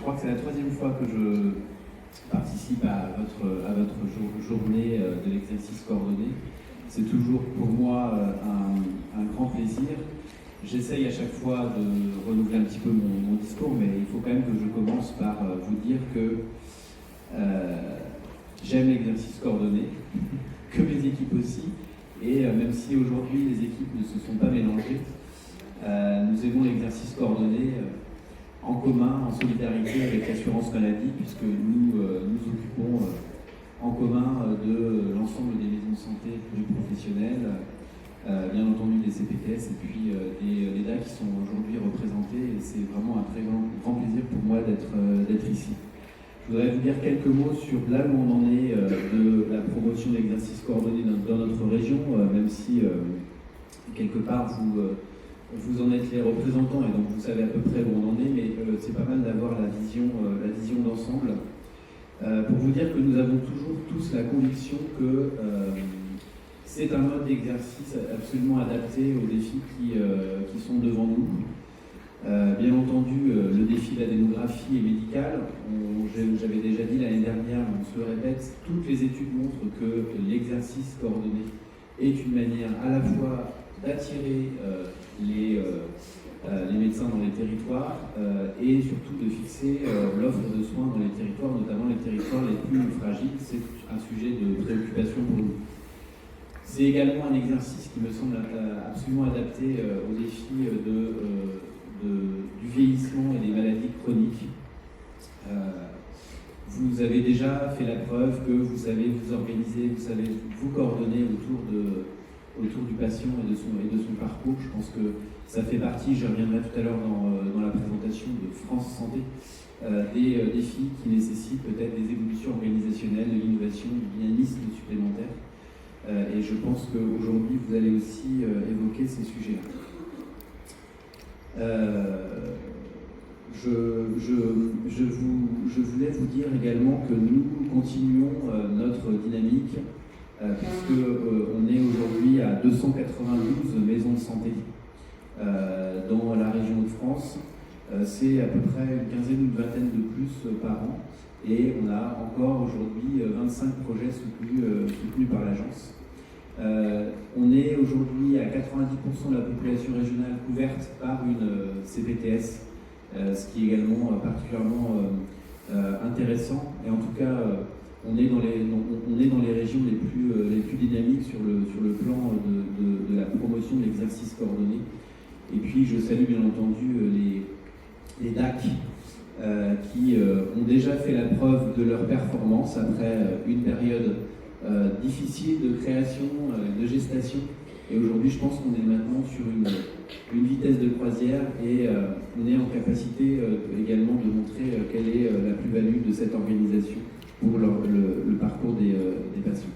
crois que c'est la troisième fois que je participe à votre journée de l'exercice coordonné. C'est toujours pour moi un grand plaisir. J'essaye à chaque fois de renouveler un petit peu mon discours, mais il faut quand même que je commence par vous dire que j'aime l'exercice coordonné, que mes équipes aussi, et même si aujourd'hui les équipes ne se sont pas mélangées, nous aimons l'exercice coordonné en commun, en solidarité avec l'assurance maladie, puisque nous nous occupons en commun de l'ensemble des maisons de santé pluriprofessionnelles, bien entendu des CPTS et puis des DAC qui sont aujourd'hui représentés, et c'est vraiment un très grand plaisir pour moi d'être ici. Je voudrais vous dire quelques mots sur là où on en est de la promotion de l'exercice coordonné dans notre région, même si quelque part vous en êtes les représentants et donc vous savez à peu près où on en est, mais c'est pas mal d'avoir la vision d'ensemble. Pour vous dire que nous avons toujours tous la conviction que c'est un mode d'exercice absolument adapté aux défis qui sont devant nous. Bien entendu, le défi de la démographie est médical. J'avais déjà dit l'année dernière, on se le répète, toutes les études montrent que l'exercice coordonné est une manière à la fois d'attirer les médecins dans les territoires et surtout de fixer l'offre de soins dans les territoires, notamment les territoires les plus fragiles. C'est un sujet de préoccupation pour nous. C'est également un exercice qui me semble absolument adapté aux défis du vieillissement et des maladies chroniques. Vous avez déjà fait la preuve que vous savez vous organiser, vous savez vous coordonner autour du patient et de son parcours. Je pense que ça fait partie, je reviendrai tout à l'heure dans la présentation de France Santé, des défis qui nécessitent peut-être des évolutions organisationnelles, de l'innovation, du dynamisme supplémentaire. Et je pense qu'aujourd'hui, vous allez aussi évoquer ces sujets-là. Je voulais vous dire également que nous continuons notre dynamique, puisqu'on est aujourd'hui à 292 maisons de santé dans la région de France. C'est à peu près une quinzaine ou une vingtaine de plus par an. Et on a encore aujourd'hui 25 projets soutenus par l'agence. On est aujourd'hui à 90% de la population régionale couverte par une CPTS, ce qui est également particulièrement intéressant. Et en tout cas, on est dans les régions les plus dynamiques sur le plan de la promotion de l'exercice coordonné. Et puis je salue bien entendu les DAC qui ont déjà fait la preuve de leur performance après une période difficile de création, de gestation. Et aujourd'hui, je pense qu'on est maintenant sur une vitesse de croisière et on est en capacité également de montrer quelle est la plus-value de cette organisation pour le parcours des patients.